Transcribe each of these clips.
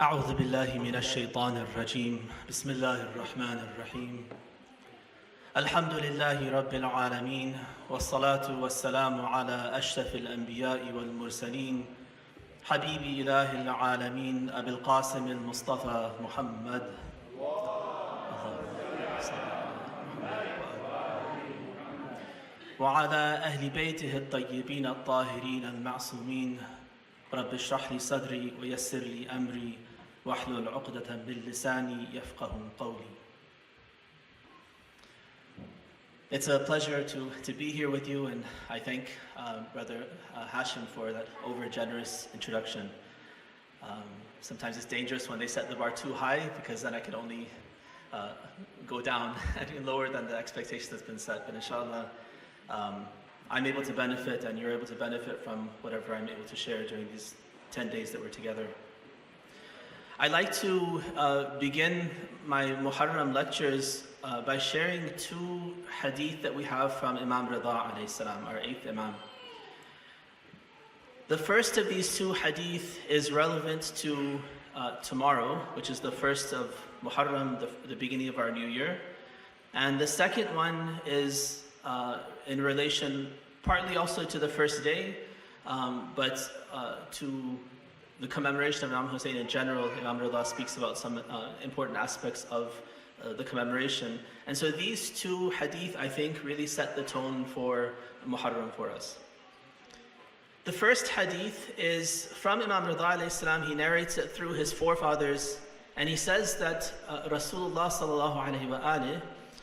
أعوذ بالله من الشيطان الرجيم بسم الله الرحمن الرحيم الحمد لله رب العالمين والصلاة والسلام على أشرف الأنبياء والمرسلين حبيب إله العالمين أبي القاسم المصطفى محمد وعلى أهل بيته الطيبين الطاهرين المعصومين رب اشرح لي صدري ويسر لي أمري واحلل عقدة من لساني يفقه قولي. It's a pleasure to be here with you, and I thank Brother Hashim for that over-generous introduction. Sometimes it's dangerous when they set the bar too high, because then I can only go down and lower than the expectation that's been set. But inshallah, I'm able to benefit and you're able to benefit from whatever I'm able to share during these 10 days that we're together. I'd like to begin my Muharram lectures by sharing two hadith that we have from Imam Rida alayhi salam, our 8th Imam. The first of these two hadith is relevant to tomorrow, which is the first of Muharram, the beginning of our new year. And the second one is in relation partly also to the first day, but to the commemoration of Imam Hussein in general. Imam Rida speaks about some important aspects of the commemoration. And so these two hadith, I think, really set the tone for Muharram for us. The first hadith is from Imam Rida alayhi salam. He narrates it through his forefathers, and he says that Rasulullah sallallahu alayhi wa alihi,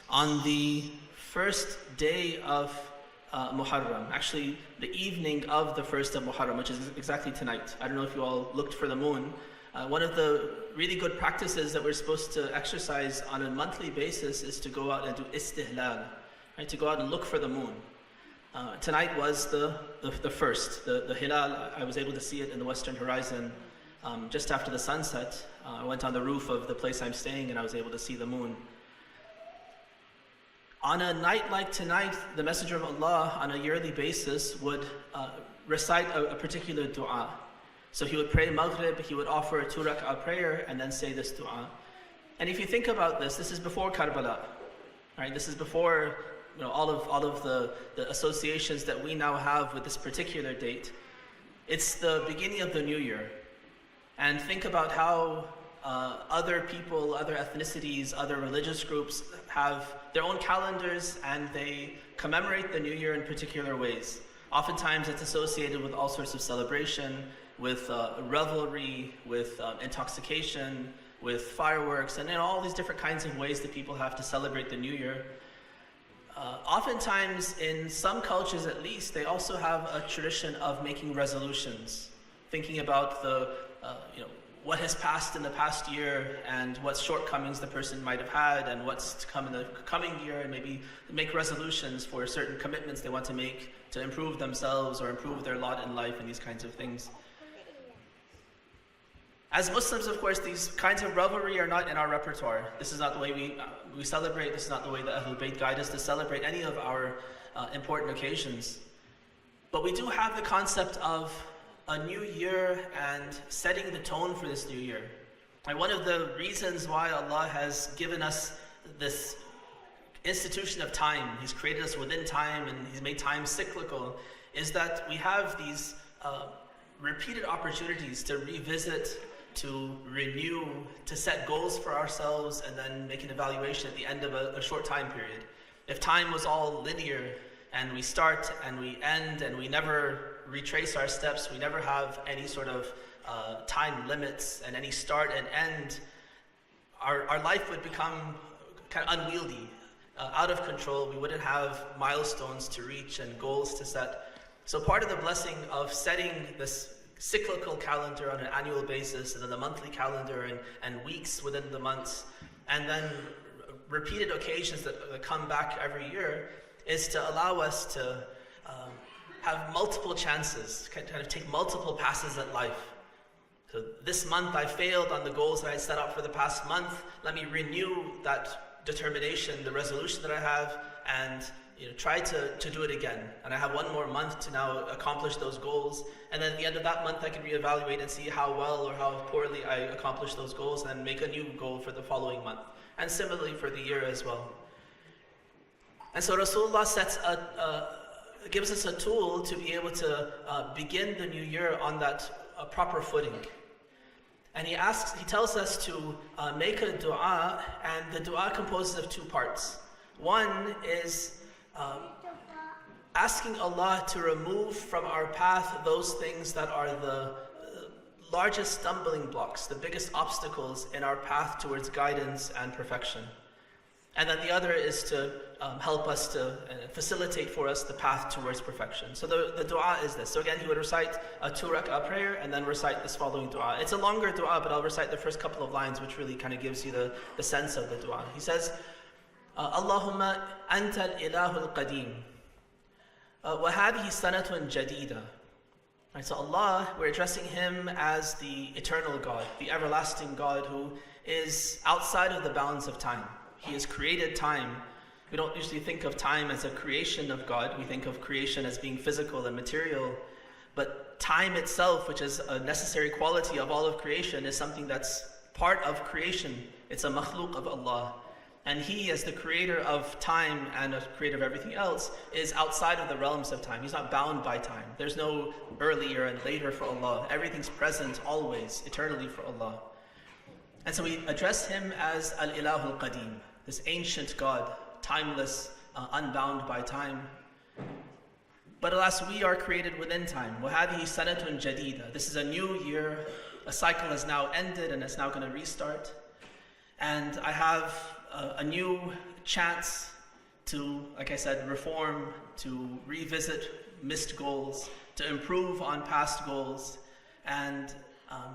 on the first day of Muharram, actually the evening of the first of Muharram, which is exactly tonight. I don't know if you all looked for the moon. One of the really good practices that we're supposed to exercise on a monthly basis is to go out and do istihlal, right? To go out and look for the moon. Tonight was the first, the hilal. I was able to see it in the western horizon just after the sunset. I went on the roof of the place I'm staying and I was able to see the moon. On a night like tonight, the Messenger of Allah on a yearly basis would recite a particular dua. So he would pray Maghrib, he would offer a 2-rak'ah prayer and then say this dua. And if you think about this, this is before Karbala, right? This is before all of the associations that we now have with this particular date. It's the beginning of the new year. And think about how other people, other ethnicities, other religious groups have their own calendars and they commemorate the new year in particular ways. Oftentimes it's associated with all sorts of celebration, with revelry, with intoxication, with fireworks, and in all these different kinds of ways that people have to celebrate the new year. Oftentimes, in some cultures at least, they also have a tradition of making resolutions, thinking about the what has passed in the past year and what shortcomings the person might have had and what's to come in the coming year, and maybe make resolutions for certain commitments they want to make to improve themselves or improve their lot in life and these kinds of things. As Muslims, of course, these kinds of revelry are not in our repertoire. This is not the way we celebrate. This is not the way the Ahlul Bayt guide us to celebrate any of our important occasions. But we do have the concept of a new year and setting the tone for this new year. And one of the reasons why Allah has given us this institution of time, He's created us within time and He's made time cyclical, is that we have these repeated opportunities to revisit, to renew, to set goals for ourselves, and then make an evaluation at the end of a short time period. If time was all linear, and we start and we end and we never retrace our steps, we never have any sort of time limits and any start and end, our life would become kind of unwieldy, out of control. We wouldn't have milestones to reach and goals to set. So part of the blessing of setting this cyclical calendar on an annual basis, and then the monthly calendar and weeks within the months, and then repeated occasions that come back every year, is to allow us to have multiple chances, kind of take multiple passes at life. So this month I failed on the goals that I set out for the past month. Let me renew that determination, the resolution that I have, and try to do it again. And I have one more month to now accomplish those goals. And then at the end of that month, I can reevaluate and see how well or how poorly I accomplished those goals and make a new goal for the following month. And similarly for the year as well. And so Rasulullah gives us a tool to be able to begin the new year on that proper footing. And he tells us to make a dua, and the dua composes of two parts. One is asking Allah to remove from our path those things that are the largest stumbling blocks, the biggest obstacles in our path towards guidance and perfection. And then the other is to help us to facilitate for us the path towards perfection. So the dua is this. So again, he would recite a 2-rak'ah prayer and then recite this following dua. It's a longer dua, but I'll recite the first couple of lines, which really kind of gives you the sense of the dua. He says, Allahumma anta al-ilahu al-qadim, wa hadhihi sanatun jadida. Right, so Allah, we're addressing Him as the eternal God, the everlasting God who is outside of the bounds of time. He has created time. We don't usually think of time as a creation of God. We think of creation as being physical and material. But time itself, which is a necessary quality of all of creation, is something that's part of creation. It's a makhluk of Allah. And He, as the creator of time and a creator of everything else, is outside of the realms of time. He's not bound by time. There's no earlier and later for Allah. Everything's present always, eternally for Allah. And so we address Him as Al-Ilahu Al-Qadim, this ancient God, timeless, unbound by time. But alas, we are created within time. وَهَذِهِ سَنَةٌ جَدِيدَةٌ. This is a new year. A cycle has now ended and it's now going to restart. And I have a new chance to, like I said, reform, to revisit missed goals, to improve on past goals. And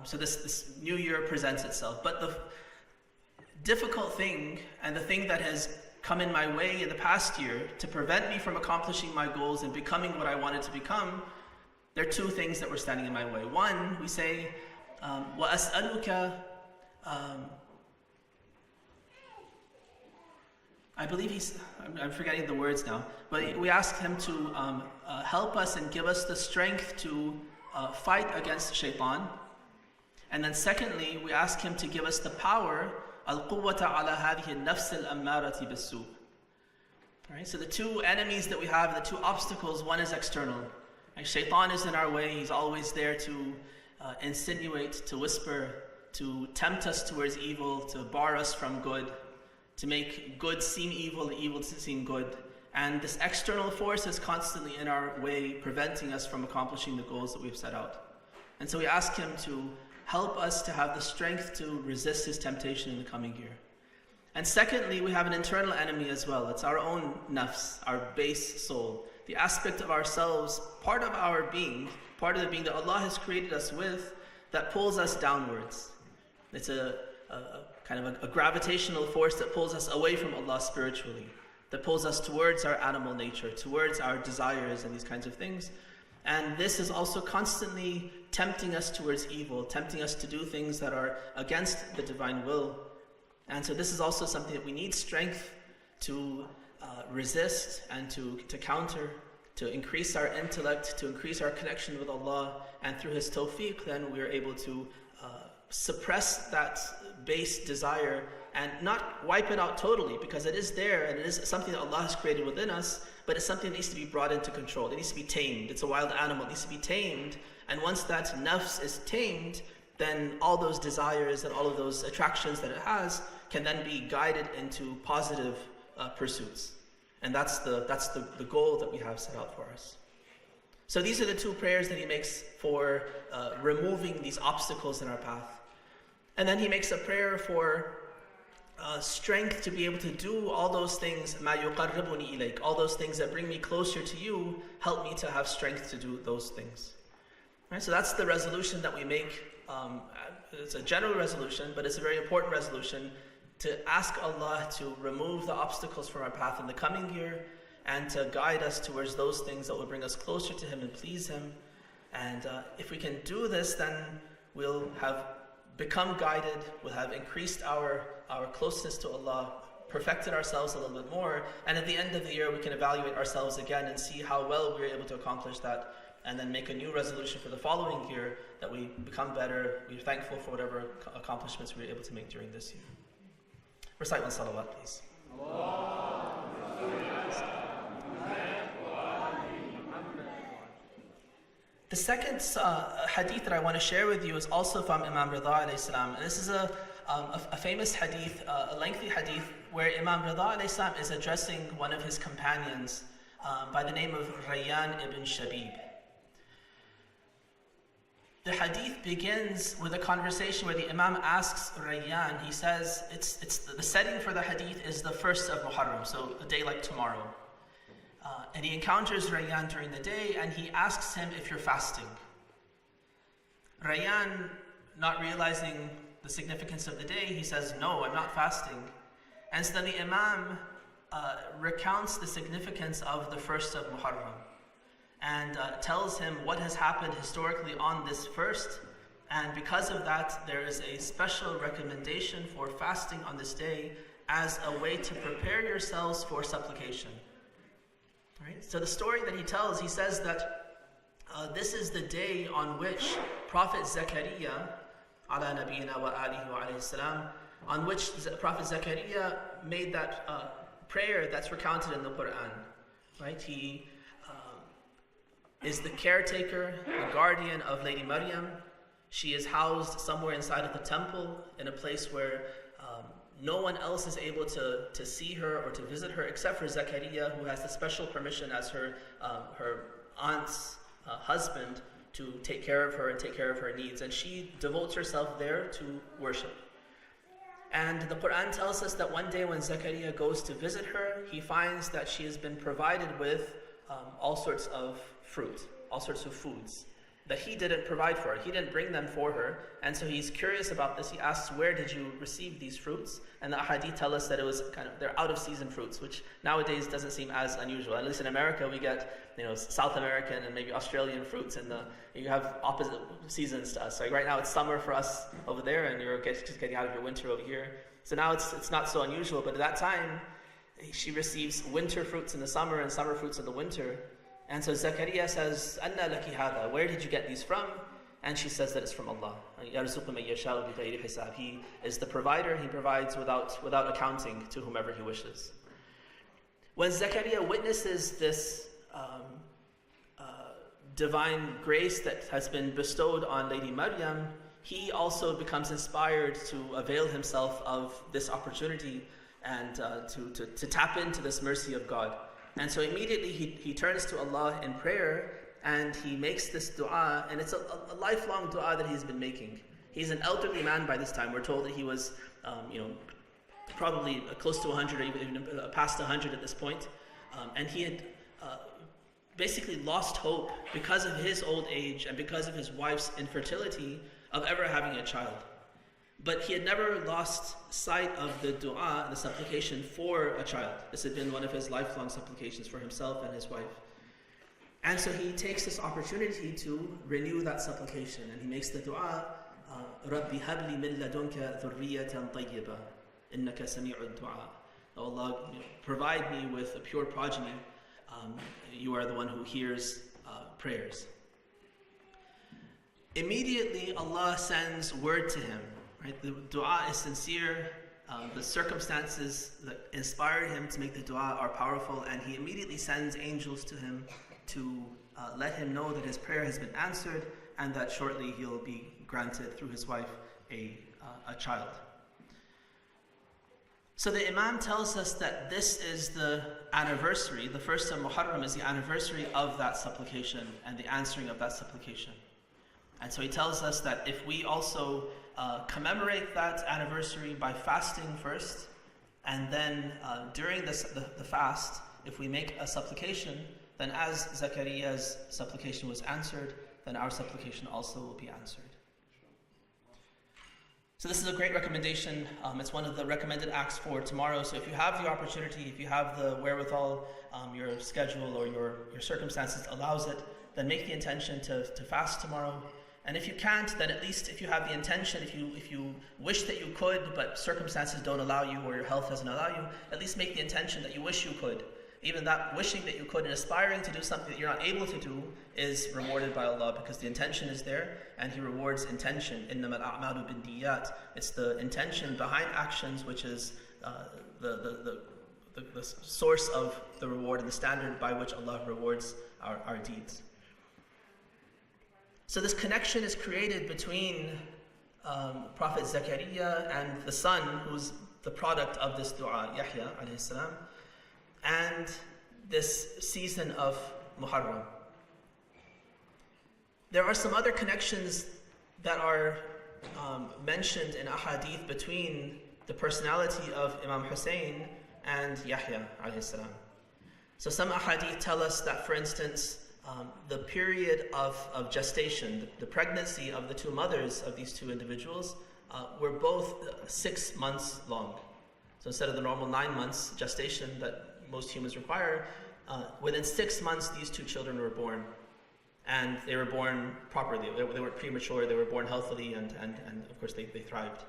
so this new year presents itself. But the difficult thing, and the thing that has come in my way in the past year to prevent me from accomplishing my goals and becoming what I wanted to become, there are two things that were standing in my way. One, we say, وَأَسْأَلُكَ, I believe I'm forgetting the words now, but we asked him to help us and give us the strength to fight against shaitan. And then secondly, we ask him to give us the power, al-quwwata ala hadhihi an-nafs al-ammarati bis-su'. Alright, so the two enemies that we have, the two obstacles, one is external. Right? Shaitan is in our way. He's always there to insinuate, to whisper, to tempt us towards evil, to bar us from good, to make good seem evil and evil to seem good. And this external force is constantly in our way, preventing us from accomplishing the goals that we've set out. And so we ask him to help us to have the strength to resist his temptation in the coming year. And secondly, we have an internal enemy as well. It's our own nafs, our base soul, the aspect of ourselves, part of our being, part of the being that Allah has created us with, that pulls us downwards. It's a kind of a gravitational force that pulls us away from Allah spiritually, that pulls us towards our animal nature, towards our desires and these kinds of things. And this is also constantly tempting us towards evil, tempting us to do things that are against the divine will. And so this is also something that we need strength to resist and to counter, to increase our intellect, to increase our connection with Allah. And through His tawfiq, then we are able to suppress that base desire and not wipe it out totally, because it is there and it is something that Allah has created within us, but it's something that needs to be brought into control. It needs to be tamed. It's a wild animal. It needs to be tamed. And once that nafs is tamed, then all those desires and all of those attractions that it has can then be guided into positive pursuits. And that's the goal that we have set out for us. So these are the two prayers that he makes for removing these obstacles in our path. And then he makes a prayer for strength to be able to do all those things, مَا يُقَرِّبُنِي إِلَيْكَ, all those things that bring me closer to you, help me to have strength to do those things. Right? So that's the resolution that we make. It's a general resolution, but it's a very important resolution to ask Allah to remove the obstacles from our path in the coming year and to guide us towards those things that will bring us closer to Him and please Him. And if we can do this, then we'll have become guided, we'll have increased our closeness to Allah, perfected ourselves a little bit more, and at the end of the year we can evaluate ourselves again and see how well we were able to accomplish that, and then make a new resolution for the following year that we become better, we're thankful for whatever accomplishments we were able to make during this year. Recite one salawat, please. The second hadith that I want to share with you is also from Imam Rida alayhi salam. This is a famous hadith, a lengthy hadith, where Imam Rida alayhi salam is addressing one of his companions by the name of Rayyan ibn Shabib. The hadith begins with a conversation where the Imam asks Rayyan, he says, the setting for the hadith is the 1st of Muharram, so a day like tomorrow. And he encounters Rayyan during the day and he asks him if you're fasting. Rayyan, not realizing the significance of the day, he says, no, I'm not fasting. And so then the Imam recounts the significance of the 1st of Muharram and tells him what has happened historically on this 1st. And because of that, there is a special recommendation for fasting on this day as a way to prepare yourselves for supplication. Right? So the story that he tells, he says that this is the day on which Prophet Zakaria, ala nabiyina wa alihi wa alayhi salam, on which Prophet Zakaria made that prayer that's recounted in the Quran. Right? He is the caretaker, the guardian of Lady Maryam. She is housed somewhere inside of the temple in a place where no one else is able to see her or to visit her except for Zakaria, who has the special permission as her aunt's husband to take care of her and take care of her needs. And she devotes herself there to worship. And the Quran tells us that one day when Zakaria goes to visit her, he finds that she has been provided with all sorts of fruit, all sorts of foods that he didn't provide for her. He didn't bring them for her. And so he's curious about this. He asks, where did you receive these fruits? And the hadith tell us that it was they're out of season fruits, which nowadays doesn't seem as unusual. At least in America, we get, South American and maybe Australian fruits, and you have opposite seasons to us. Like right now it's summer for us over there, and you're just getting out of your winter over here. So now it's not so unusual, but at that time, she receives winter fruits in the summer and summer fruits in the winter. And so Zakaria says, Anna laki hada, where did you get these from? And she says that it's from Allah. He is the provider, he provides without accounting to whomever he wishes. When Zakaria witnesses this divine grace that has been bestowed on Lady Maryam, he also becomes inspired to avail himself of this opportunity and to tap into this mercy of God. And so immediately he turns to Allah in prayer and he makes this dua, and it's a lifelong dua that he's been making. He's an elderly man by this time. We're told that he was probably close to 100 or even past 100 at this point. And he had basically lost hope because of his old age and because of his wife's infertility of ever having a child. But he had never lost sight of the dua, the supplication for a child. This had been one of his lifelong supplications for himself and his wife. And so he takes this opportunity to renew that supplication, and he makes the dua, Rabbi habli min ladunka dhurriyatan tayyiba, innaka sami'ud dua. Oh Allah, provide me with a pure progeny. You are the one who hears prayers. Immediately Allah sends word to him. Right? The dua is sincere, the circumstances that inspired him to make the dua are powerful, and he immediately sends angels to him to let him know that his prayer has been answered and that shortly he'll be granted through his wife a child. So the Imam tells us that this is the anniversary, the 1st of Muharram is the anniversary of that supplication and the answering of that supplication. And so he tells us that if we also commemorate that anniversary by fasting first, and then during the fast, if we make a supplication, then as Zakaria's supplication was answered, then our supplication also will be answered. So this is a great recommendation. It's one of the recommended acts for tomorrow. So if you have the opportunity, if you have the wherewithal, your schedule or your circumstances allows it, then make the intention to fast tomorrow. And if you can't, then at least if you have the intention, if you wish that you could, but circumstances don't allow you or your health doesn't allow you, at least make the intention that you wish you could. Even that wishing that you could and aspiring to do something that you're not able to do is rewarded by Allah, because the intention is there and He rewards intention. إِنَّمَا الْأَعْمَالُ بِالنِّيَّاتِ. It's the intention behind actions which is the source of the reward and the standard by which Allah rewards our deeds. So this connection is created between Prophet Zakaria and the son, who's the product of this dua, Yahya alayhi salam, and this season of Muharram. There are some other connections that are mentioned in ahadith between the personality of Imam Hussein and Yahya alayhi salam. So some ahadith tell us that, for instance, the period of gestation, the pregnancy of the two mothers of these two individuals, were both 6 months long. So instead of the normal 9 months gestation that most humans require, within 6 months these two children were born. And they were born properly. They weren't premature, they were born healthily, and of course they thrived.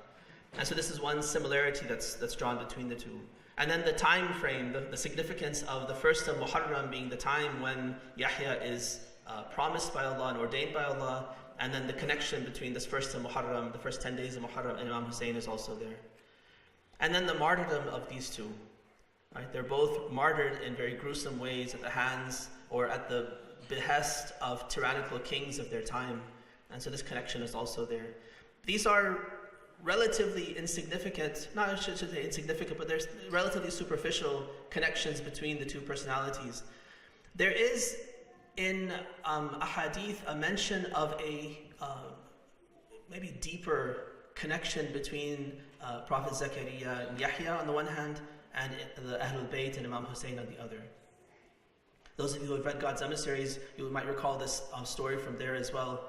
And so this is one similarity that's drawn between the two. And then the time frame, the significance of the first of Muharram being the time when Yahya is promised by Allah and ordained by Allah, and then the connection between this first of Muharram, the first 10 days of Muharram, and Imam Hussein is also there. And then the martyrdom of these two. Right? They're both martyred in very gruesome ways at the hands or at the behest of tyrannical kings of their time. And so this connection is also there. These are relatively insignificant, not I should say insignificant, but there's relatively superficial connections between the two personalities. There is in a hadith a mention of a maybe deeper connection between Prophet Zakaria and Yahya on the one hand, and the Ahlul Bayt and Imam Hussein on the other. Those of you who have read God's Emissaries, you might recall this story from there as well.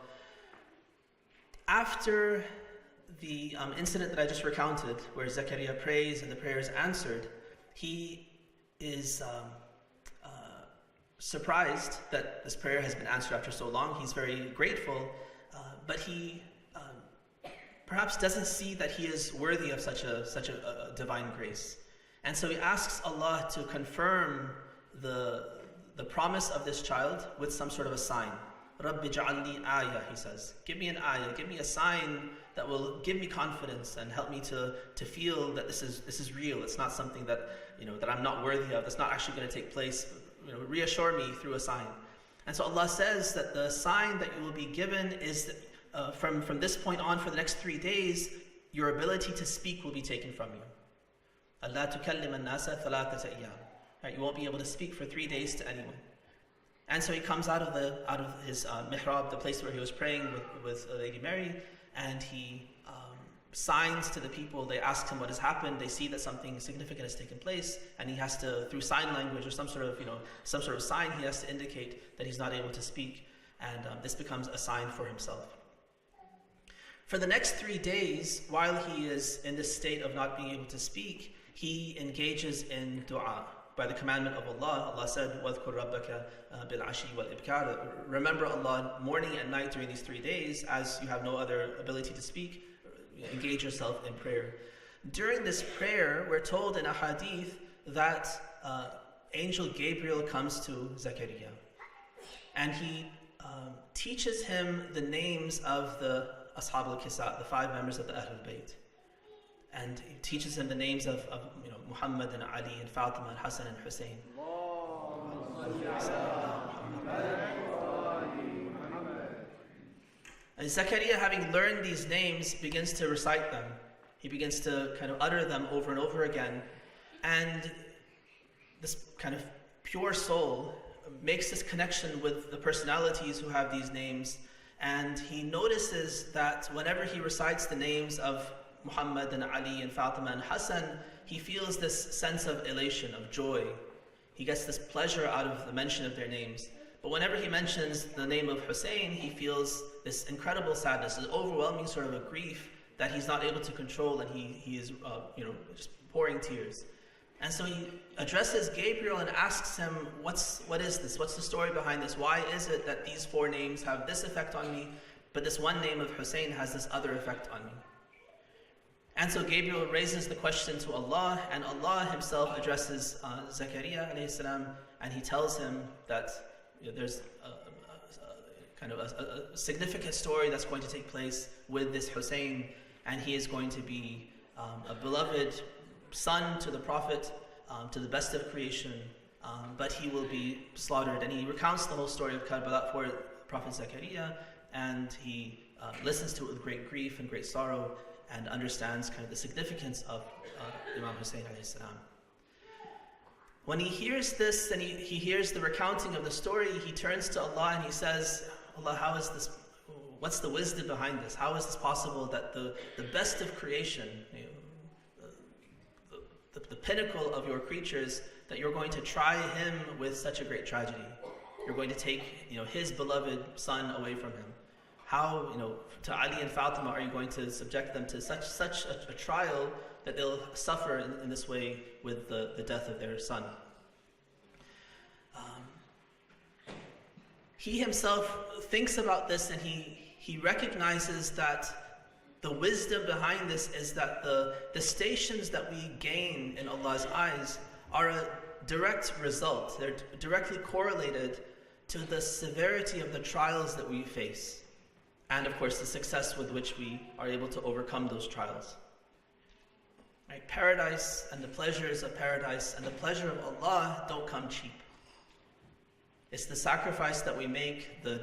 After the incident that I just recounted, where Zakaria prays and the prayer is answered, he is surprised that this prayer has been answered after so long. He's very grateful, but he perhaps doesn't see that he is worthy of such a divine grace. And so he asks Allah to confirm the promise of this child with some sort of a sign. Rabbi ja'alni ayah, he says. Give me an ayah, give me a sign that will give me confidence and help me to feel that this is real. It's not something that that I'm not worthy of. That's not actually going to take place. Reassure me through a sign. And so Allah says that the sign that you will be given is that, from this point on, for the next 3 days, your ability to speak will be taken from you. Allah tukallim an-nasa thalathata ayyam. Right, you won't be able to speak for 3 days to anyone. And so he comes out of his mihrab, the place where he was praying with Lady Mary, and he signs to the people. They ask him what has happened. They see that something significant has taken place, and he has to, through sign language or some sort of sign, he has to indicate that he's not able to speak, and this becomes a sign for himself. For the next 3 days, while he is in this state of not being able to speak, he engages in dua. By the commandment of Allah, Allah said, وَاذْكُرْ رَبَّكَ بِالْعَشِيِّ وَالْإِبْكَارِ. Remember Allah morning and night during these 3 days, as you have no other ability to speak. Engage yourself in prayer. During this prayer, we're told in a hadith that Angel Gabriel comes to Zakaria, and he teaches him the names of the Ashab al-Kisa, the 5 members of the Ahlul Bayt. And he teaches him the names of Muhammad and Ali and Fatima and Hassan and Hussein. And Zakaria, having learned these names, begins to recite them. He begins to kind of utter them over and over again. And this kind of pure soul makes this connection with the personalities who have these names. And he notices that whenever he recites the names of Muhammad and Ali and Fatima and Hassan, he feels this sense of elation, of joy. He gets this pleasure out of the mention of their names. But whenever he mentions the name of Hussein, he feels this incredible sadness, this overwhelming sort of a grief that he's not able to control, and he is just pouring tears. And so he addresses Gabriel and asks him, what is this? What's the story behind this? Why is it that these 4 names have this effect on me, but this one name of Hussein has this other effect on me. And so Gabriel raises the question to Allah, and Allah himself addresses Zakaria alayhi salam, and he tells him that there's a significant story that's going to take place with this Hussein, and he is going to be a beloved son to the Prophet, to the best of creation, but he will be slaughtered. And he recounts the whole story of Karbala for Prophet Zakaria, and he listens to it with great grief and great sorrow, and understands kind of the significance of Imam Hussein alayhi salam. When he hears this and he hears the recounting of the story, he turns to Allah and he says, Allah, how is this? What's the wisdom behind this? How is this possible that the best of creation, the pinnacle of your creatures, that you're going to try him with such a great tragedy? You're going to take his beloved son away from him. How, to Ali and Fatima, are you going to subject them to such a trial that they'll suffer in this way with the death of their son? He himself thinks about this, and he recognizes that the wisdom behind this is that the stations that we gain in Allah's eyes are a direct result. They're directly correlated to the severity of the trials that we face, and of course the success with which we are able to overcome those trials. Right? Paradise and the pleasures of paradise and the pleasure of Allah don't come cheap. It's the sacrifice that we make, the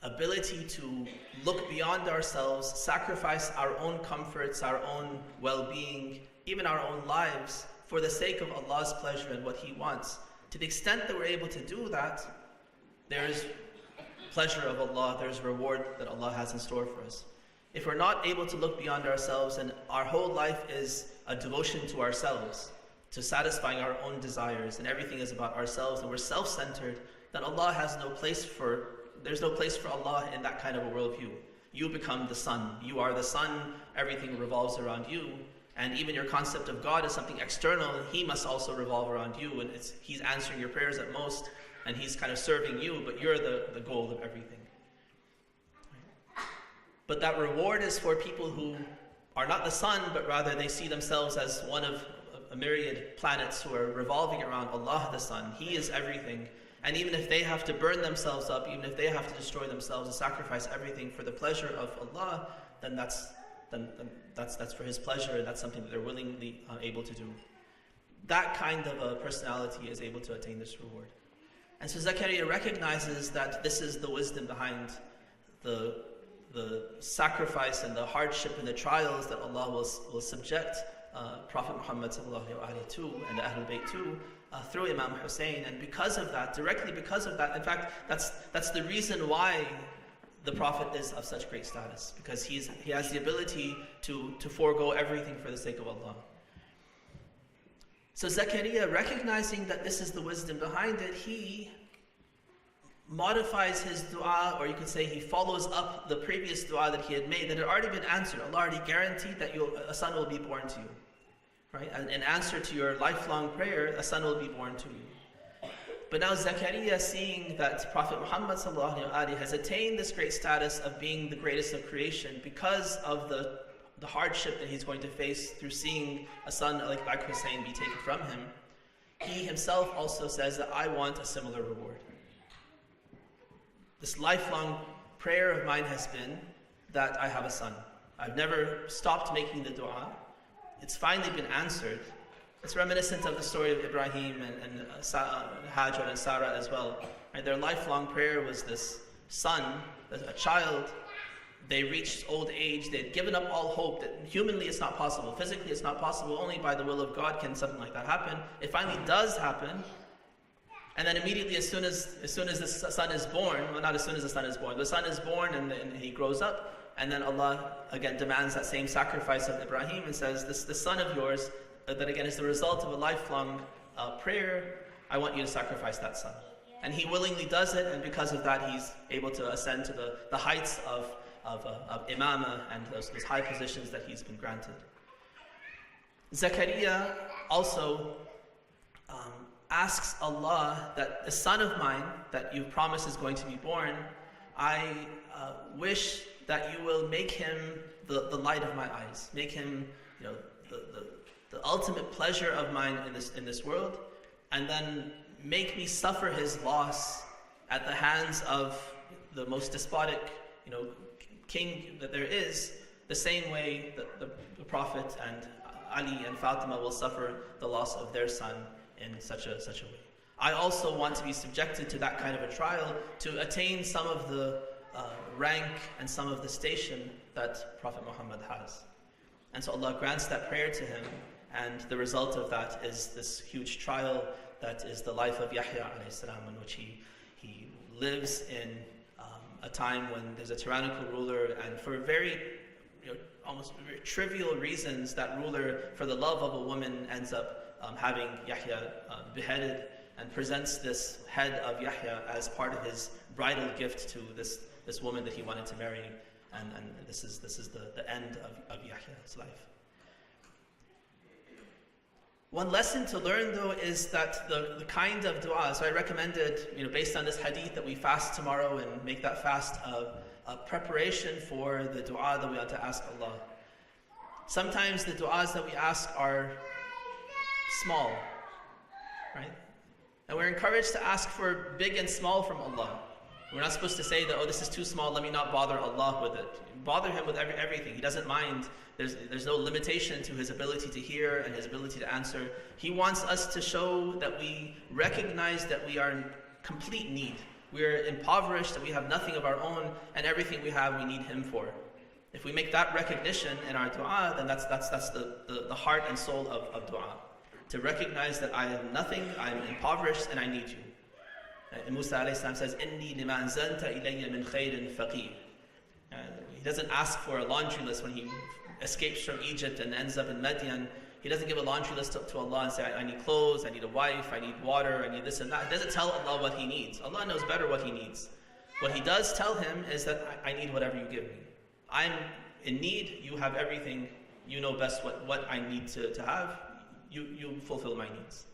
ability to look beyond ourselves, sacrifice our own comforts, our own well-being, even our own lives, for the sake of Allah's pleasure and what He wants. To the extent that we're able to do that, there is pleasure of Allah, there's reward that Allah has in store for us. If we're not able to look beyond ourselves and our whole life is a devotion to ourselves, to satisfying our own desires, and everything is about ourselves and we're self-centered, then there's no place for Allah in that kind of a worldview. You become the sun. You are the sun. Everything revolves around you. And even your concept of God is something external, and He must also revolve around you. And He's answering your prayers at most, and He's kind of serving you, but you're the goal of everything. But that reward is for people who are not the sun, but rather they see themselves as one of a myriad planets who are revolving around Allah the sun. He is everything. And even if they have to burn themselves up, even if they have to destroy themselves and sacrifice everything for the pleasure of Allah, then that's for His pleasure, and that's something that they're willingly able to do. That kind of a personality is able to attain this reward. And so Zakaria recognizes that this is the wisdom behind the sacrifice and the hardship and the trials that Allah will subject Prophet Muhammad to, and the Ahlul Bayt to, through Imam Hussein. And because of that, directly because of that, in fact, that's the reason why the Prophet is of such great status, because he has the ability to forego everything for the sake of Allah. So Zakaria, recognizing that this is the wisdom behind it, he modifies his dua, or you could say he follows up the previous dua that he had made, that had already been answered. Allah already guaranteed that a son will be born to you. Right? And in answer to your lifelong prayer, a son will be born to you. But now Zakaria, seeing that Prophet Muhammad has attained this great status of being the greatest of creation because of the hardship that he's going to face through seeing a son like Hussein be taken from him, he himself also says that I want a similar reward. This lifelong prayer of mine has been that I have a son. I've never stopped making the dua. It's finally been answered. It's reminiscent of the story of Ibrahim and Hajar and Sarah as well. Right? Their lifelong prayer was this son, a child. They reached old age. They had given up all hope that humanly it's not possible. Physically it's not possible. Only by the will of God can something like that happen. It finally does happen. And then immediately as soon as this son is born, well, not as soon as the son is born, the son is born and he grows up, and then Allah again demands that same sacrifice of Ibrahim and says, this son of yours, that again is the result of a lifelong prayer, I want you to sacrifice that son. And he willingly does it, and because of that he's able to ascend to the heights of imamah and those high positions that he's been granted. Zakaria also asks Allah that the son of mine that you've promised is going to be born, I wish that you will make him the light of my eyes, make him, the ultimate pleasure of mine in this world, and then make me suffer his loss at the hands of the most despotic, king that there is, the same way that the Prophet and Ali and Fatima will suffer the loss of their son in such a way. I also want to be subjected to that kind of a trial to attain some of the rank and some of the station that Prophet Muhammad has. And so Allah grants that prayer to him, and the result of that is this huge trial that is the life of Yahya alayhi salam, in which he lives in a time when there's a tyrannical ruler, and for very almost very trivial reasons, that ruler, for the love of a woman, ends up having Yahya beheaded, and presents this head of Yahya as part of his bridal gift to this woman that he wanted to marry, and this is the end of Yahya's life. One lesson to learn, though, is that the kind of dua, so I recommended, based on this hadith, that we fast tomorrow and make that fast a preparation for the dua that we ought to ask Allah. Sometimes the duas that we ask are small, right? And we're encouraged to ask for big and small from Allah. We're not supposed to say that, this is too small, let me not bother Allah with it. Bother him with everything. He doesn't mind. There's no limitation to his ability to hear and his ability to answer. He wants us to show that we recognize that we are in complete need. We are impoverished, that we have nothing of our own, and everything we have we need him for. If we make that recognition in our dua, then that's the heart and soul of dua. To recognize that I am nothing, I am impoverished, and I need you. And Musa alayhi salam says, "Inni lima anzalta ilayya min khairin faqir." He doesn't ask for a laundry list when he escapes from Egypt and ends up in Madian. He doesn't give a laundry list to Allah and say, I need clothes, I need a wife, I need water, I need this and that. He doesn't tell Allah what he needs. Allah knows better what he needs. What he does tell him is that I need whatever you give me. I'm in need, you have everything, you know best what I need to have, you fulfill my needs.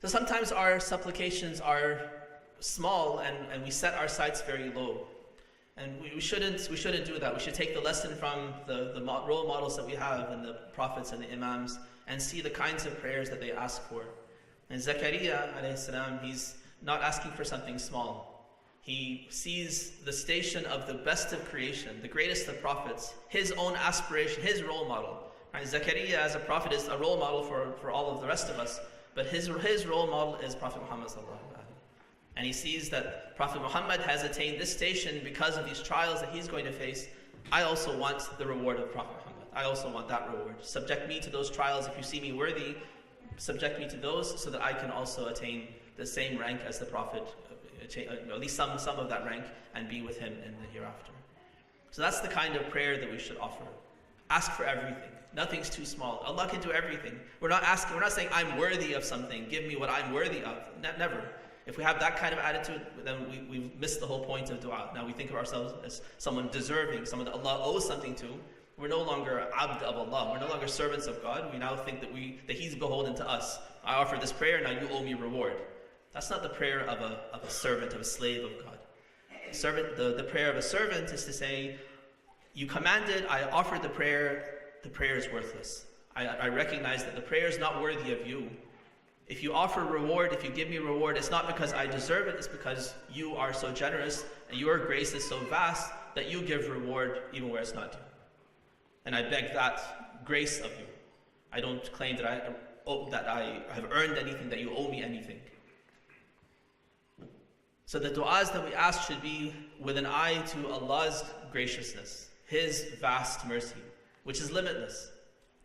So sometimes our supplications are small and we set our sights very low. And we shouldn't do that. We should take the lesson from the role models that we have and the prophets and the imams and see the kinds of prayers that they ask for. And Zakaria alayhi salam, he's not asking for something small. He sees the station of the best of creation, the greatest of prophets, his own aspiration, his role model. Right? Zakaria as a prophet is a role model for all of the rest of us, but his role model is Prophet Muhammad sallallahu alaihi wasallam. And he sees that Prophet Muhammad has attained this station because of these trials that he's going to face. I also want the reward of Prophet Muhammad. I also want that reward. Subject me to those trials if you see me worthy. Subject me to those so that I can also attain the same rank as the Prophet, at least some of that rank, and be with him in the hereafter. So that's the kind of prayer that we should offer. Ask for everything. Nothing's too small. Allah can do everything. We're not saying I'm worthy of something. Give me what I'm worthy of. Never. If we have that kind of attitude, then we've missed the whole point of dua. Now we think of ourselves as someone deserving, someone that Allah owes something to. We're no longer abd of Allah. We're no longer servants of God. We now think that He's beholden to us. I offer this prayer, now you owe me reward. That's not the prayer of a servant, of a slave of God. The prayer of a servant is to say, you commanded, I offered the prayer is worthless. I recognize that the prayer is not worthy of you. If you offer reward, if you give me reward, it's not because I deserve it, it's because you are so generous and your grace is so vast that you give reward even where it's not due. And I beg that grace of you. I don't claim that I have earned anything, that you owe me anything. So the du'as that we ask should be with an eye to Allah's graciousness, His vast mercy, which is limitless.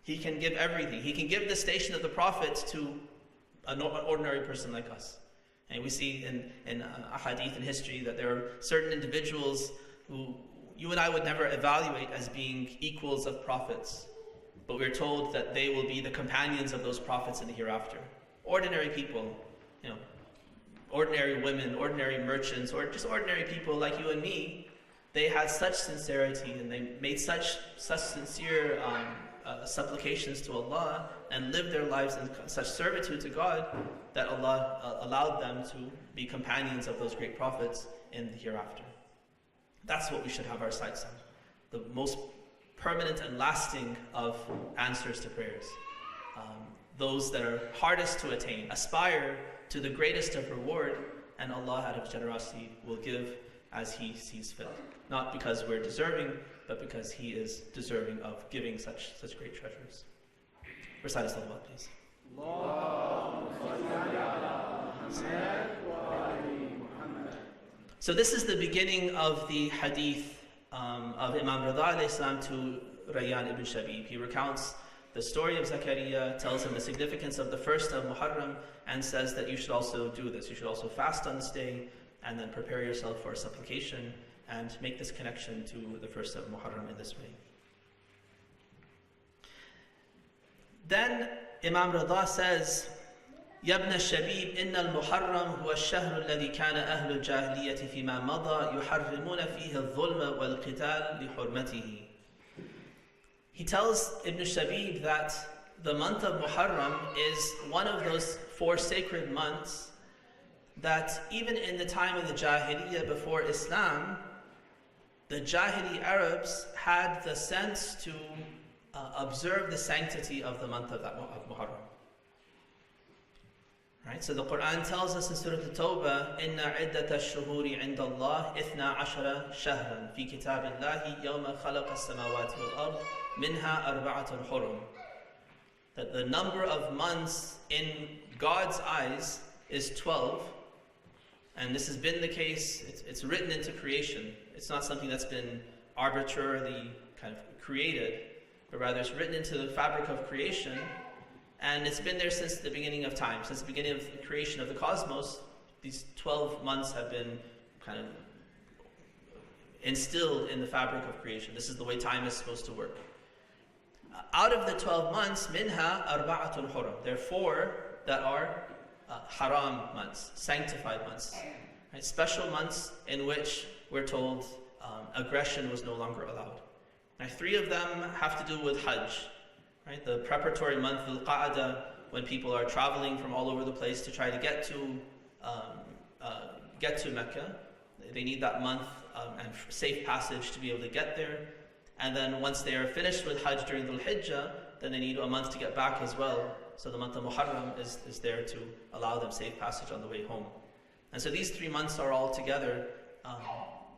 He can give everything. He can give the station of the Prophet to an ordinary person like us. And we see in ahadith in history that there are certain individuals who you and I would never evaluate as being equals of prophets, but we're told that they will be the companions of those prophets in the hereafter. Ordinary people, ordinary women, ordinary merchants, or just ordinary people like you and me. They had such sincerity and they made such sincere supplications to Allah and lived their lives in such servitude to God that Allah allowed them to be companions of those great prophets in the hereafter. That's what we should have our sights on. The most permanent and lasting of answers to prayers. Those that are hardest to attain. Aspire to the greatest of reward, and Allah out of generosity will give as He sees fit. Not because we're deserving, but because He is deserving of giving such great treasures. Recite us salawat, please. So this is the beginning of the hadith of Imam Rida alayhi salam to Rayyan ibn Shabib. He recounts the story of Zakaria, tells him the significance of the first of Muharram, and says that you should also do this. You should also fast on this day, and then prepare yourself for supplication, and make this connection to the first of Muharram in this way. Then Imam Rida says, يا ابن الشبيب إن المحرم هو الشهر الذي كان أهل الجاهلية فيما مضى يحرمون فيه الظلم والقتال لحرمته. He tells Ibn Shabib that the month of Muharram is one of those 4 sacred months that even in the time of the Jahiliyyah before Islam, the Jahili Arabs had the sense to observe the sanctity of the month of Muharram. Right? So the Quran tells us in Surah At-Tawbah, إِنَّ عِدَّةَ الشُّهُورِ عِنْدَ اللَّهِ 12 شَهْرًا فِي كِتَابِ اللَّهِ يَوْمَ خَلَقَ السَّمَاوَاتِ وَالْأَرْضِ مِنْهَا أَرْبَعَةٌ حُرُمٌ. That the number of months in God's eyes is 12, and this has been the case, it's written into creation. It's not something that's been arbitrarily kind of created, but rather it's written into the fabric of creation. And it's been there since the beginning of time. Since the beginning of the creation of the cosmos, these 12 months have been kind of instilled in the fabric of creation. This is the way time is supposed to work. Out of the 12 months, minha arba'atun hurum. There are 4 that are haram months, sanctified months. Right? Special months in which we're told aggression was no longer allowed. Now, 3 of them have to do with Hajj. Right, the preparatory month, Al-Qa'dah, when people are traveling from all over the place to try to get to Mecca, they need that month and safe passage to be able to get there. And then once they are finished with Hajj during Dhul Hijjah, then they need a month to get back as well. So the month of Muharram is there to allow them safe passage on the way home. And so these 3 months are all together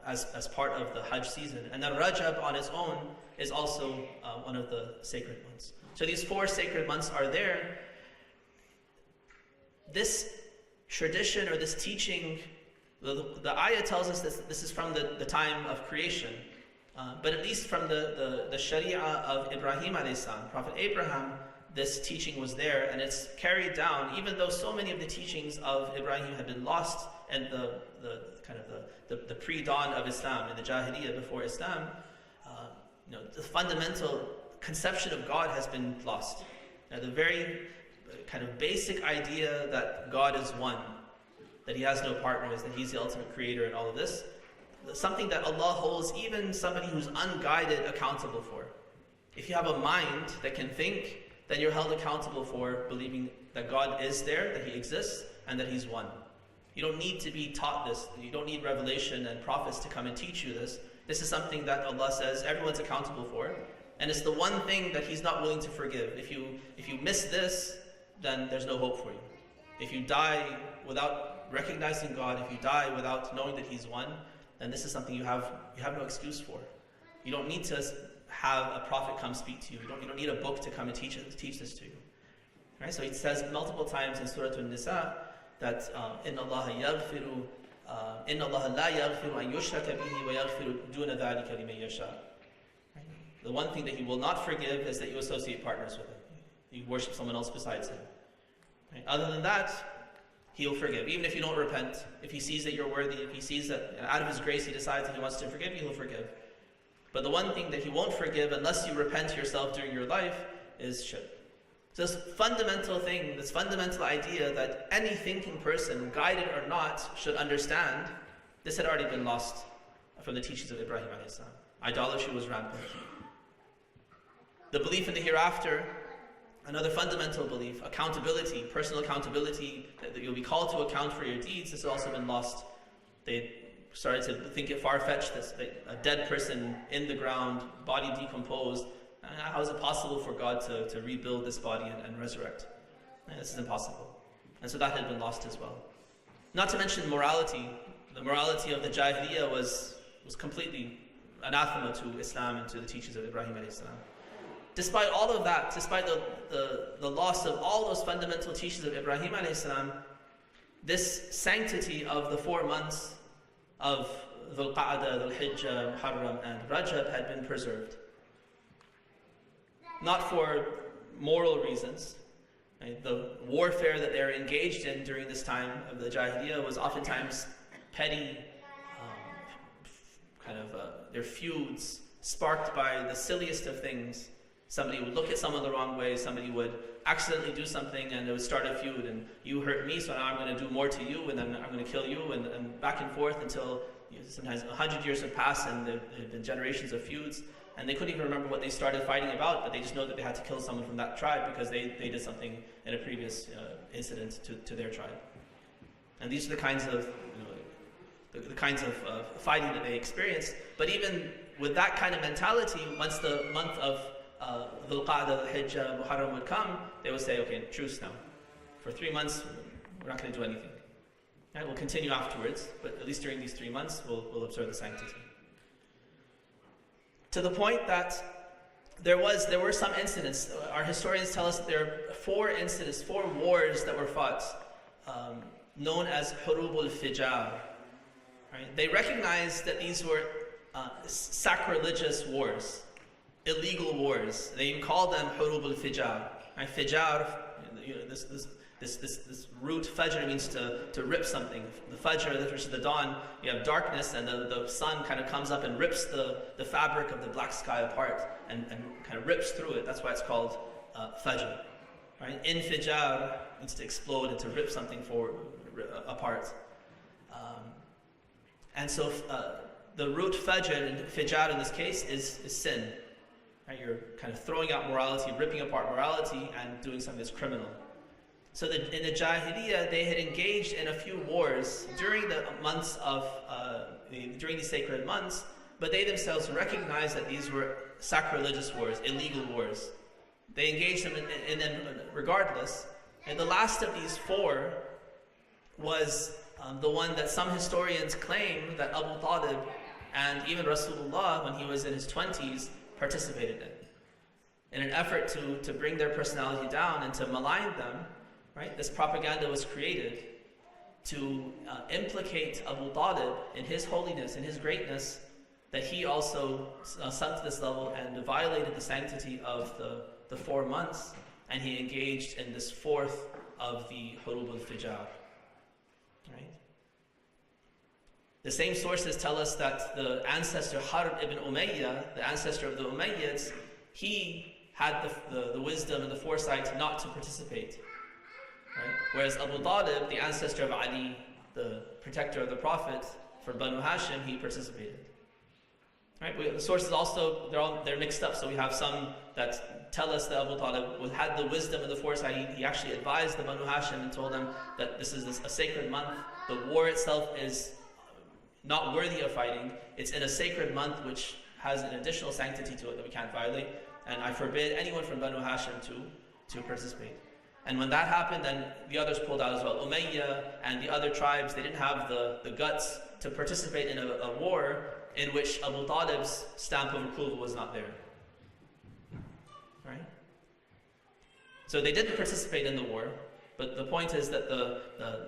as part of the Hajj season. And then Rajab on its own is also one of the sacred months. So these 4 sacred months are there. This tradition or this teaching, the ayah tells us this is from the time of creation, but at least from the sharia of Ibrahim alayhi salam, Prophet Abraham, this teaching was there, and it's carried down, even though so many of the teachings of Ibrahim had been lost in the pre-dawn of Islam, in the Jahiliyyah before Islam. The fundamental conception of God has been lost. Now, the very kind of basic idea that God is one, that He has no partners, that He's the ultimate creator and all of this, something that Allah holds even somebody who's unguided accountable for. If you have a mind that can think, then you're held accountable for believing that God is there, that He exists, and that He's one. You don't need to be taught this. You don't need revelation and prophets to come and teach you this. This is something that Allah says everyone's accountable for. And it's the one thing that He's not willing to forgive. If you miss this, then there's no hope for you. If you die without recognizing God, if you die without knowing that He's one, then this is something you have no excuse for. You don't need to have a prophet come speak to you. You don't need a book to come and teach this to you. Right? So it says multiple times in Surah An-Nisa that إِنَّ اللَّهَ يَغْفِرُ إِنَّ اللَّهَ لَا يَغْفِرُ أَن يُشْرَكَ بِهِ وَيَغْفِرُ دُونَ ذَلِكَ لِمَن يَشَاءُ. The one thing that He will not forgive is that you associate partners with Him. You worship someone else besides Him. Right? Other than that, He'll forgive. Even if you don't repent, if He sees that you're worthy, if He sees that out of His grace He decides that He wants to forgive you, He'll forgive. But the one thing that He won't forgive unless you repent yourself during your life is shirk. So this fundamental thing, this fundamental idea that any thinking person, guided or not, should understand, this had already been lost from the teachings of Ibrahim alayhi salam. Idolatry was rampant. The belief in the hereafter, another fundamental belief, accountability, personal accountability, that you'll be called to account for your deeds, this has also been lost. They started to think it far-fetched, a dead person in the ground, body decomposed. How is it possible for God to rebuild this body and resurrect? This is impossible. And so that had been lost as well. Not to mention morality. The morality of the Jahiliyyah was completely anathema to Islam and to the teachings of Ibrahim alayhi salam. Despite all of that, despite the loss of all those fundamental teachings of Ibrahim alayhi salam, this sanctity of the 4 months of Dhul Qa'dah, Dhul Hijjah, Muharram and Rajab had been preserved. Not for moral reasons. Right? The warfare that they were engaged in during this time of the Jahiliyyah was oftentimes petty, their feuds sparked by the silliest of things. Somebody would look at someone the wrong way, somebody would accidentally do something and it would start a feud, and you hurt me, so now I'm going to do more to you, and then I'm going to kill you, and back and forth until sometimes 100 years have passed and there have been generations of feuds, and they couldn't even remember what they started fighting about, but they just know that they had to kill someone from that tribe because they did something in a previous incident to their tribe. And these are the kinds of fighting that they experienced. But even with that kind of mentality, once the month of Dhul Qa'dah, Hijjah, Muharram would come, they would say, okay, truce now. For 3 months, we're not going to do anything. Right? We'll continue afterwards, but at least during these 3 months, we'll observe the sanctity. To the point that there were some incidents. Our historians tell us that there are 4 incidents, 4 wars that were fought, known as Hurub al-Fijar. Right? They recognized that these were sacrilegious wars, illegal wars. They even called them Hurub al-Fijar. Right? Fijar, this root Fajr means to rip something. The Fajr, which is the dawn, you have darkness, and the sun kind of comes up and rips the fabric of the black sky apart and kind of rips through it. That's why it's called Fajr. Right? Infijar means to explode and to rip something apart. And so the root Fajr, and Fijar in this case, is sin. Right? You're kind of throwing out morality, ripping apart morality, and doing something that's criminal. So in the Jahiliyyah, they had engaged in a few wars during the months of, during these sacred months, but they themselves recognized that these were sacrilegious wars, illegal wars. They engaged in them regardless. And the last of these 4 was the one that some historians claim that Abu Talib and even Rasulullah, when he was in his 20s, participated in an effort to bring their personality down and to malign them. Right? This propaganda was created to implicate Abu Talib in his holiness, in his greatness, that he also sunk to this level and violated the sanctity of the 4 months, and he engaged in this 4th of the Hurub al-Fijar. Right? The same sources tell us that the ancestor Harb ibn Umayyah, the ancestor of the Umayyads, he had the wisdom and the foresight not to participate. Right? Whereas Abu Talib, the ancestor of Ali, the protector of the Prophet, for Banu Hashim, he participated. Right? The sources also, they're mixed up. So we have some that tell us that Abu Talib had the wisdom and the foresight. He actually advised the Banu Hashim and told them that this is a sacred month. The war itself is not worthy of fighting. It's in a sacred month which has an additional sanctity to it that we can't violate. And I forbid anyone from Banu Hashim to participate. And when that happened, then the others pulled out as well. Umayyah and the other tribes, they didn't have the guts to participate in a war in which Abu Talib's stamp of approval was not there. Right? So they didn't participate in the war, but the point is that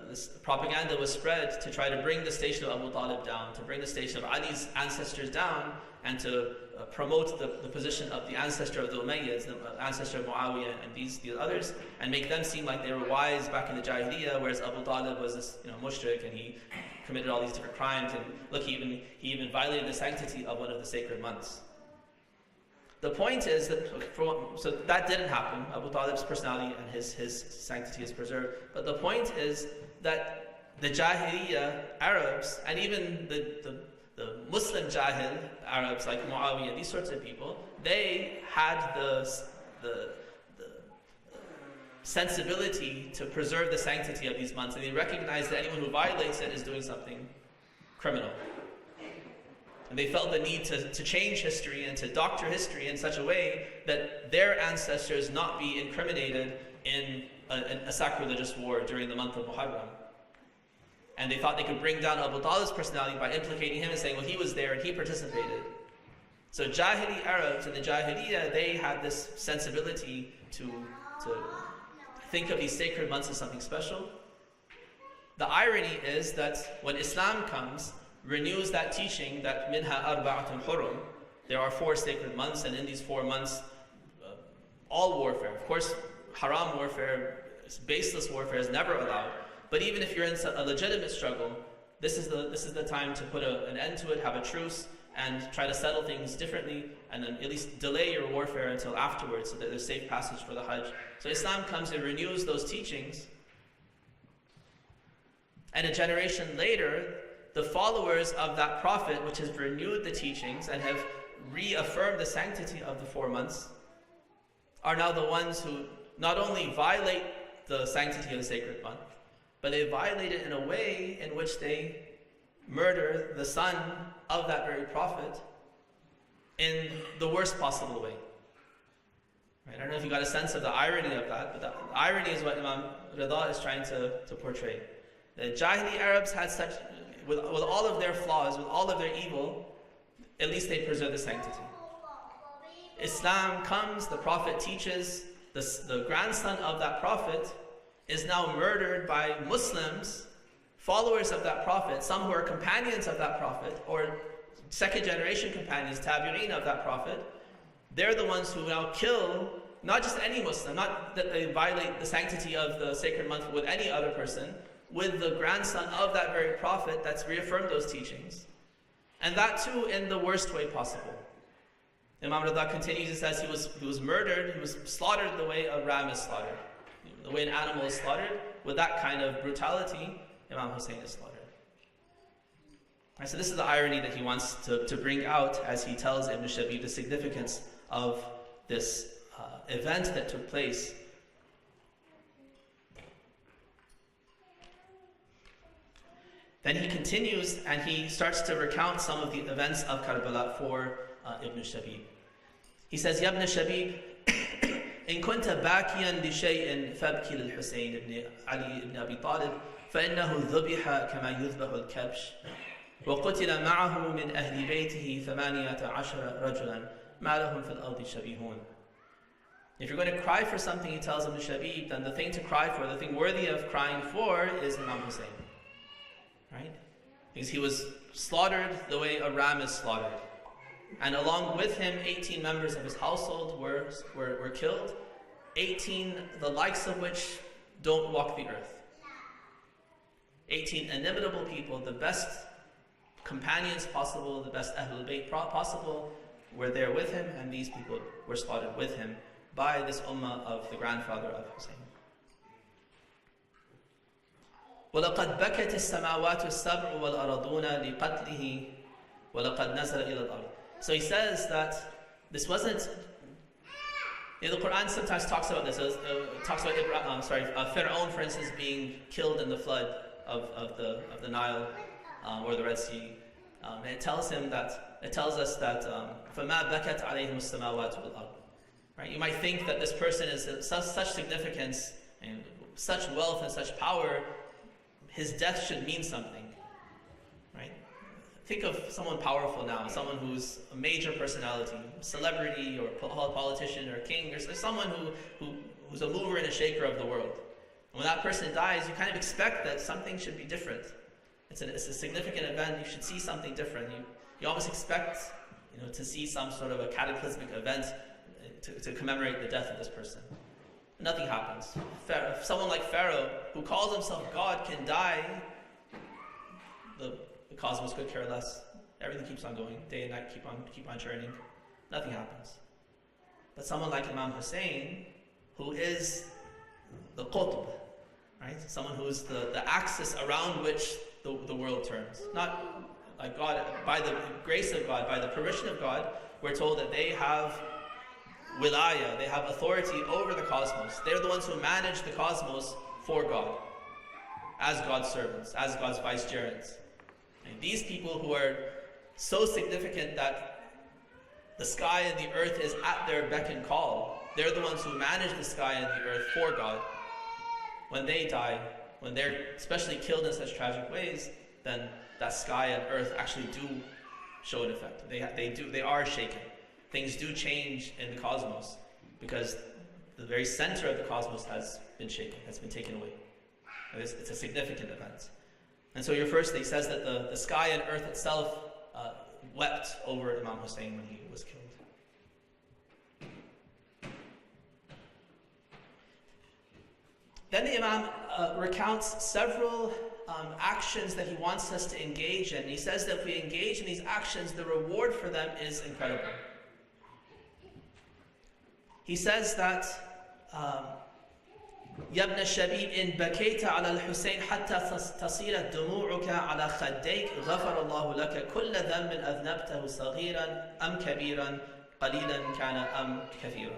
this propaganda was spread to try to bring the station of Abu Talib down, to bring the station of Ali's ancestors down, and to promote the position of the ancestor of the Umayyads, the ancestor of Muawiyah and these others, and make them seem like they were wise back in the Jahiliyyah, whereas Abu Talib was this mushrik, and he committed all these different crimes, and look, he even violated the sanctity of one of the sacred months. The point is that, so that didn't happen. Abu Talib's personality and his sanctity is preserved. But the point is that the Jahiliyyah Arabs, and even the Muslim Jahil Arabs like Muawiyah, these sorts of people, they had the sensibility to preserve the sanctity of these months, and they recognized that anyone who violates it is doing something criminal. And they felt the need to change history and to doctor history in such a way that their ancestors not be incriminated in a sacrilegious war during the month of Muharram. And they thought they could bring down Abu Talib's personality by implicating him and saying, well, he was there and he participated. So Jahili Arabs in the Jahiliyyah, they had this sensibility to think of these sacred months as something special. The irony is that when Islam comes, renews that teaching that minha arba'atun hurum, there are 4 sacred months, and in these 4 months, all warfare, of course, haram warfare, baseless warfare is never allowed. But even if you're in a legitimate struggle, this is the time to put an end to it, have a truce, and try to settle things differently, and then at least delay your warfare until afterwards, so that there's safe passage for the Hajj. So Islam comes and renews those teachings, and a generation later, the followers of that prophet, which has renewed the teachings and have reaffirmed the sanctity of the 4 months, are now the ones who not only violate the sanctity of the sacred month, but they violate it in a way in which they murder the son of that very prophet in the worst possible way. Right? I don't know if you got a sense of the irony of that, but the irony is what Imam Rida is trying to portray. The Jahili Arabs had such, with all of their flaws, with all of their evil, at least they preserve the sanctity. Islam comes, the Prophet teaches, the grandson of that Prophet is now murdered by Muslims, followers of that Prophet, some who are companions of that Prophet, or second generation companions, tabi'een of that Prophet. They're the ones who now kill not just any Muslim, not that they violate the sanctity of the sacred month with any other person, with the grandson of that very Prophet that's reaffirmed those teachings. And that too in the worst way possible. Imam Rida continues and says he was murdered, he was slaughtered the way a ram is slaughtered. The way an animal is slaughtered, with that kind of brutality, Imam Hussein is slaughtered. Right, so this is the irony that he wants to bring out as he tells Ibn Shabib the significance of this event that took place. Then he continues and he starts to recount some of the events of Karbala for Ibn Shabib. He says, Ya Ibn Shabib, إن كنت باكيا لشيء فابكي للحسين بن علي بن أبي طالب فإنه ذبح كما يذبح الكبش وقتل معه من أهل بيته 18 رجلا ما لهم في الأرض شبيهون. If you're going to cry for something, he tells Ibn Shabib, then the thing to cry for, the thing worthy of crying for, is Imam Hussein. Right? Because he was slaughtered the way a ram is slaughtered. And along with him, 18 members of his household were killed, 18 the likes of which don't walk the earth. 18 inimitable people, the best companions possible, the best Ahlul Bayt possible, were there with him, and these people were slaughtered with him by this ummah of the grandfather of Hussein. وَلَقَدْ بَكَتِ السَّمَاوَاتُ السَّبْعُ وَالْأَرَضُونَ لِقَتْلِهِ وَلَقَدْ نَزَلَ إِلَى الْأَرْضِ. So he says that this wasn't. The Quran sometimes talks about this. Talks about Pharaoh, for instance, being killed in the flood of the Nile or the Red Sea. And it tells us that فَمَا بَكَتْ عَلَيْهِمُ السَّمَاوَاتُ وَالْأَرْضِ. Right? You might think that this person is such significance and such wealth and such power, his death should mean something. Right? Think of someone powerful now, someone who's a major personality, celebrity or politician or king, or someone who's a mover and a shaker of the world. And when that person dies, you kind of expect that something should be different. It's a significant event. You should see something different. You almost expect, to see some sort of a cataclysmic event to commemorate the death of this person. Nothing happens. If someone like Pharaoh, who calls himself God, can die, the cosmos could care less. Everything keeps on going. Day and night keep on churning. Nothing happens. But someone like Imam Hussein, who is the qutb, right? Someone who is the axis around which the world turns. Not like God, by the grace of God, by the permission of God, we're told that they have wilaya, they have authority over the cosmos. They're the ones who manage the cosmos for God, as God's servants, as God's vicegerents. And these people who are so significant that the sky and the earth is at their beck and call. They're the ones who manage the sky and the earth for God. When they die, when they're especially killed in such tragic ways, then that sky and earth actually do show an effect. They are shaken. Things do change in the cosmos because the very center of the cosmos has been shaken, has been taken away. It's a significant event. And so he says that the sky and earth itself wept over Imam Hussein when he was killed. Then the Imam recounts several actions that he wants us to engage in. He says that if we engage in these actions, the reward for them is incredible. He says that يا ابن الشبيب إن بكيت على الحسين حتى تصير دموعك على خديك غفر الله لك كل ذنب أذنبته صغيرا أم كبيرا قليلا كان أم كثيرا.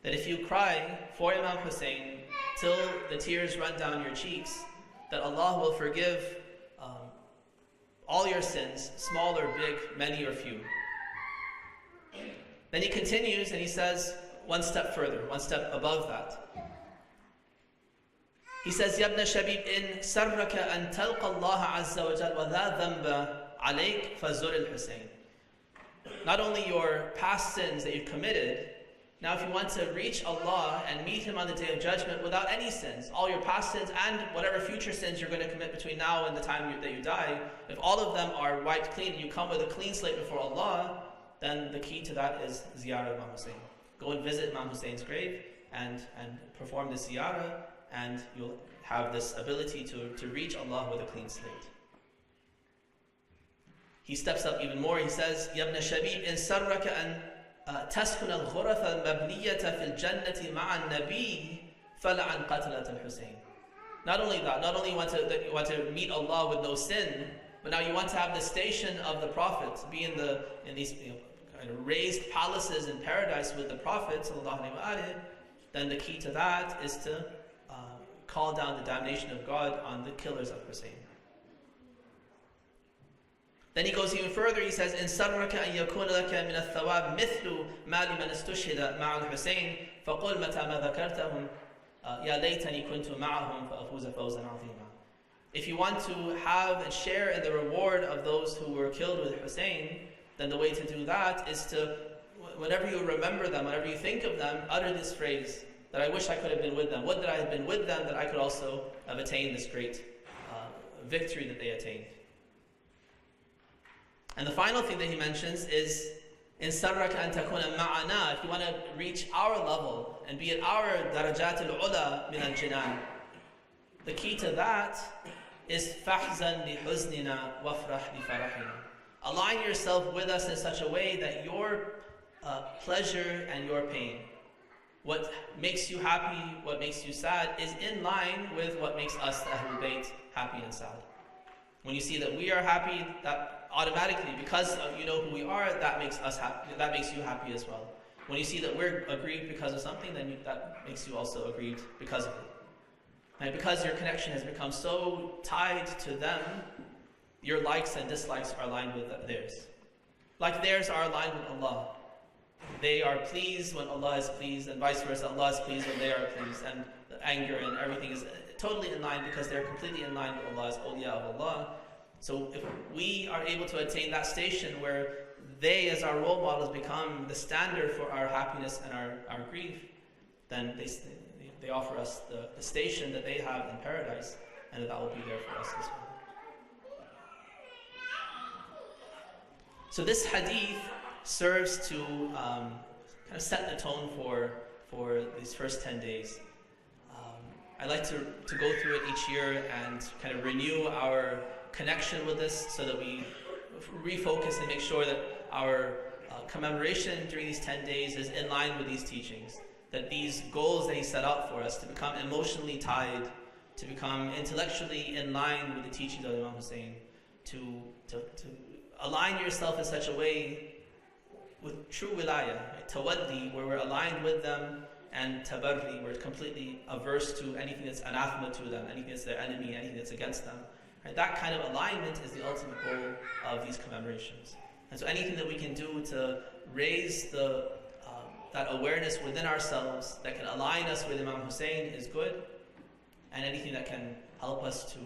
That if you cry for Imam Hussein till the tears run down your cheeks, that Allah will forgive all your sins, small or big, many or few. Then he continues and he says one step further, one step above that. He says, يَا ابْنَ شَبِيبْ إِن سَرَّكَ أَن تَلْقَ اللَّهَ عَزَّ وَجَلَّ وَذَا ذَنْبَ عَلَيْكَ فَزُرِ الْحُسَيْنِ. Not only your past sins that you've committed, now if you want to reach Allah and meet Him on the Day of Judgment without any sins, all your past sins and whatever future sins you're going to commit between now and the time that you die, if all of them are wiped clean and you come with a clean slate before Allah, then the key to that is ziyarah of Imam Hussein. Go and visit Imam Hussein's grave and perform the ziyarah, and you'll have this ability to reach Allah with a clean slate. He steps up even more. He says, يَا ابْنَ شَبِيبْ إِن سَرَّكَ أَن تَسْكُنَ الْغُرَفَ الْمَبْنِيَّةَ فِي الْجَنَّةِ مَعَ النَّبِيِّ فَلَعَنْ قَتْلَةَ الْحُسَيْنِ. Not only that, not only you want to meet Allah with no sin, but now you want to have the station of the Prophet, be in these kind of raised palaces in paradise with the Prophet sallallahu alaihi wasallam. Then the key to that is to call down the damnation of God on the killers of Hussein. Then he goes even further. He says, إن سرك أن يكون لك من الثواب مثل ما لمن استشهد مع الحسين فقل متى ما ذكرتهم يا ليتني كنت معهم فأفوز فوزا عظيما. If you want to have and share in the reward of those who were killed with Hussein, then the way to do that is to, whenever you remember them, whenever you think of them, utter this phrase, that I wish I could have been with them. Would that I had been with them, that I could also have attained this great victory that they attained. And the final thing that he mentions is, إن سرك أن تكون معنا. If you want to reach our level and be at our درجات العلا من الجنان, the key to that is فَحْزَنْ لِحُزْنِنَا وَافْرَحْ لِفَرَحِنَا. Align yourself with us in such a way that your pleasure and your pain, what makes you happy, what makes you sad, is in line with what makes us, the Ahlul Bayt, happy and sad. When you see that we are happy, that automatically, because you know who we are, that makes us happy. That makes you happy as well. When you see that we're aggrieved because of something, then that makes you also aggrieved because of it. And because your connection has become so tied to them, your likes and dislikes are aligned with theirs. Like theirs are aligned with Allah. They are pleased when Allah is pleased, and vice versa. Allah is pleased when they are pleased, and the anger and everything is totally in line because they're completely in line with Allah as awliya of Allah. So if we are able to attain that station where they as our role models become the standard for our happiness and our grief, then they offer us the station that they have in paradise, and that will be there for us as well. So this hadith serves to kind of set the tone for these first 10 days. I like to go through it each year and kind of renew our connection with this so that we refocus and make sure that our commemoration during these 10 days is in line with these teachings. That these goals that he set out for us, to become emotionally tied, to become intellectually in line with the teachings of Imam Hussein, to align yourself in such a way with true wilayah, right? Tawaddi, where we're aligned with them, and tabarri, we're completely averse to anything that's anathema to them, anything that's their enemy, anything that's against them. Right? That kind of alignment is the ultimate goal of these commemorations. And so anything that we can do to raise that awareness within ourselves that can align us with Imam Hussein is good, and anything that can help us to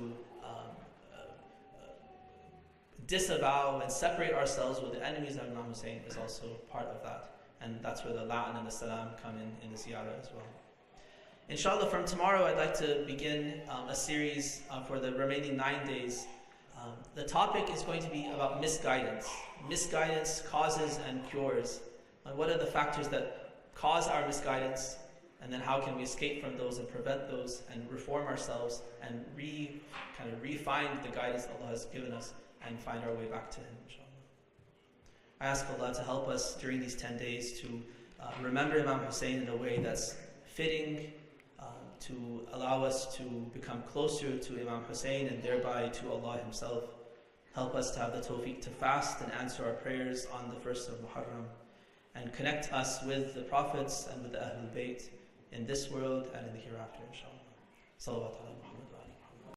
disavow and separate ourselves with the enemies of Imam Hussein is also part of that. And that's where the la'an and the salam come in the ziyarah as well. Inshallah, from tomorrow I'd like to begin a series for the remaining 9 days. The topic is going to be about misguidance. Misguidance, causes and cures. What are the factors that cause our misguidance, and then how can we escape from those and prevent those and reform ourselves and refine the guidance Allah has given us and find our way back to Him, inshallah. I ask Allah to help us during these 10 days to remember Imam Hussein in a way that's fitting, to allow us to become closer to Imam Hussein and thereby to Allah Himself. Help us to have the tawfiq to fast and answer our prayers on the 1st of Muharram, and connect us with the Prophets and with the Ahlul Bayt in this world and in the hereafter, inshallah. Salawat ala Muhammad.